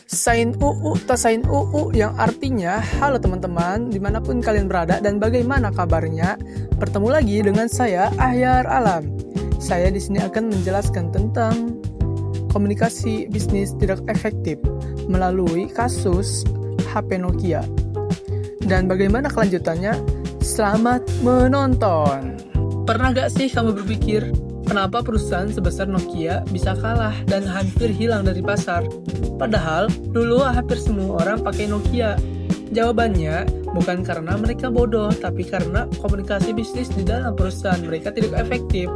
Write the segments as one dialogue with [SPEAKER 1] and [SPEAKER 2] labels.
[SPEAKER 1] Sain UU Tasain UU yang artinya halo teman-teman dimanapun kalian berada dan bagaimana kabarnya. Bertemu lagi dengan saya Ahyar Alam. Saya di sini akan menjelaskan tentang komunikasi bisnis tidak efektif melalui kasus HP Nokia. Dan bagaimana kelanjutannya? Selamat menonton. Pernah gak sih kamu berpikir kenapa perusahaan sebesar Nokia bisa kalah dan hampir hilang dari pasar? Padahal dulu hampir semua orang pakai Nokia. Jawabannya bukan karena mereka bodoh, tapi karena komunikasi bisnis di dalam perusahaan mereka tidak efektif.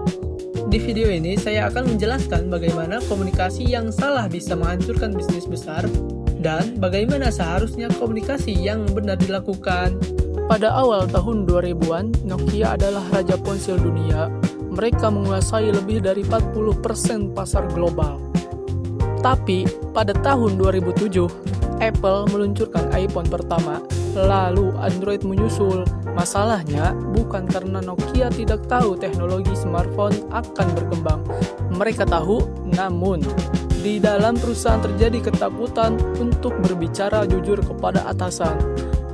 [SPEAKER 1] Di video ini saya akan menjelaskan bagaimana komunikasi yang salah bisa menghancurkan bisnis besar dan bagaimana seharusnya komunikasi yang benar dilakukan. Pada awal tahun 2000-an, Nokia adalah raja ponsel dunia. Mereka menguasai lebih dari 40% pasar global. Tapi, pada tahun 2007, Apple meluncurkan iPhone pertama, lalu Android menyusul. Masalahnya, bukan karena Nokia tidak tahu teknologi smartphone akan berkembang. Mereka tahu, namun di dalam perusahaan terjadi ketakutan untuk berbicara jujur kepada atasan.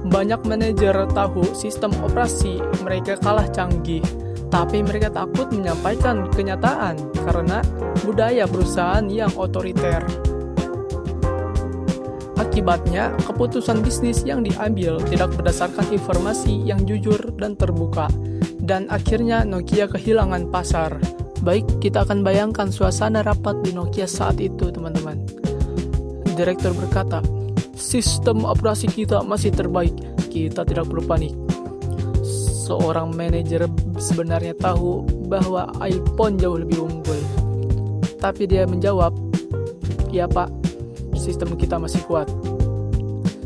[SPEAKER 1] Banyak manajer tahu sistem operasi mereka kalah canggih, tapi mereka takut menyampaikan kenyataan karena budaya perusahaan yang otoriter. Akibatnya, keputusan bisnis yang diambil tidak berdasarkan informasi yang jujur dan terbuka, dan akhirnya Nokia kehilangan pasar. Baik, kita akan bayangkan suasana rapat di Nokia saat itu, teman-teman. Direktur berkata, "Sistem operasi kita masih terbaik, kita tidak perlu panik." Seorang manajer sebenarnya tahu bahwa iPhone jauh lebih unggul. Tapi dia menjawab, "Ya Pak, sistem kita masih kuat."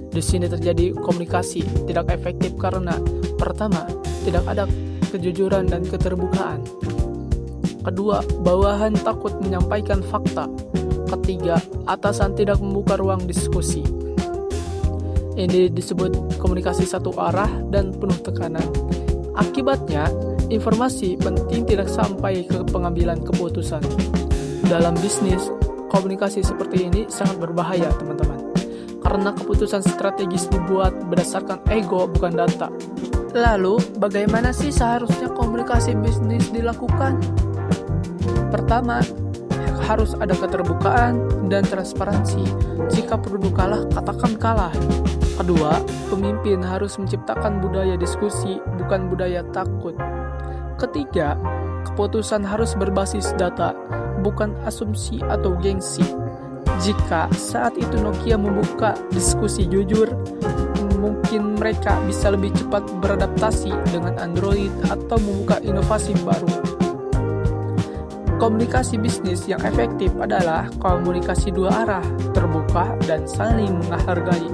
[SPEAKER 1] Di sini terjadi komunikasi tidak efektif karena pertama, tidak ada kejujuran dan keterbukaan. Kedua, bawahan takut menyampaikan fakta. Ketiga, atasan tidak membuka ruang diskusi. Ini disebut komunikasi satu arah dan penuh tekanan. Akibatnya, informasi penting tidak sampai ke pengambilan keputusan. Dalam bisnis, komunikasi seperti ini sangat berbahaya, teman-teman. Karena keputusan strategis dibuat berdasarkan ego, bukan data. Lalu, bagaimana sih seharusnya komunikasi bisnis dilakukan? Pertama, harus ada keterbukaan dan transparansi. Jika produk kalah, katakan kalah. Kedua, pemimpin harus menciptakan budaya diskusi, bukan budaya takut. Ketiga, keputusan harus berbasis data, bukan asumsi atau gengsi. Jika saat itu Nokia membuka diskusi jujur, mungkin mereka bisa lebih cepat beradaptasi dengan Android atau membuka inovasi baru. Komunikasi bisnis yang efektif adalah komunikasi dua arah, terbuka dan saling menghargai.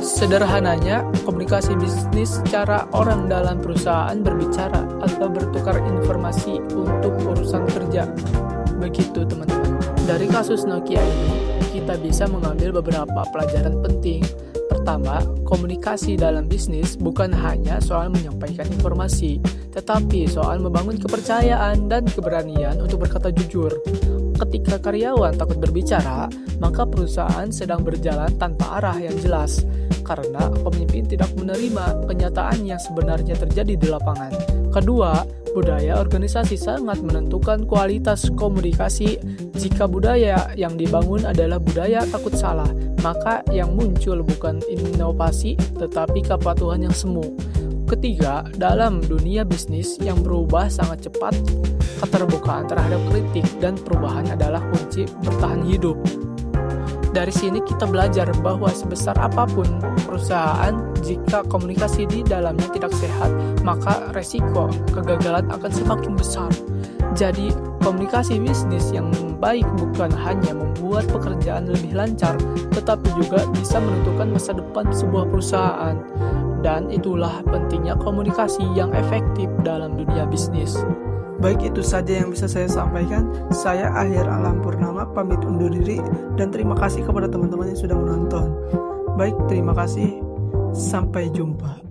[SPEAKER 1] Sederhananya, komunikasi bisnis cara orang dalam perusahaan berbicara atau bertukar informasi untuk urusan kerja. Begitu teman-teman. Dari kasus Nokia ini, kita bisa mengambil beberapa pelajaran penting. Pertama, komunikasi dalam bisnis bukan hanya soal menyampaikan informasi, tetapi soal membangun kepercayaan dan keberanian untuk berkata jujur. Ketika karyawan takut berbicara, maka perusahaan sedang berjalan tanpa arah yang jelas, karena pemimpin tidak menerima kenyataan yang sebenarnya terjadi di lapangan. Kedua, budaya organisasi sangat menentukan kualitas komunikasi. Jika budaya yang dibangun adalah budaya takut salah, maka yang muncul bukan inovasi, tetapi kepatuhan yang semu. Ketiga, dalam dunia bisnis yang berubah sangat cepat, keterbukaan terhadap kritik dan perubahan adalah kunci bertahan hidup. Dari sini kita belajar bahwa sebesar apapun perusahaan, jika komunikasi di dalamnya tidak sehat, maka resiko kegagalan akan semakin besar. Jadi, komunikasi bisnis yang baik bukan hanya membuat pekerjaan lebih lancar, tetapi juga bisa menentukan masa depan sebuah perusahaan. Dan itulah pentingnya komunikasi yang efektif dalam dunia bisnis. Baik, itu saja yang bisa saya sampaikan. Saya Ahyar Alam Purnama pamit undur diri dan terima kasih kepada teman-teman yang sudah menonton. Baik, terima kasih. Sampai jumpa.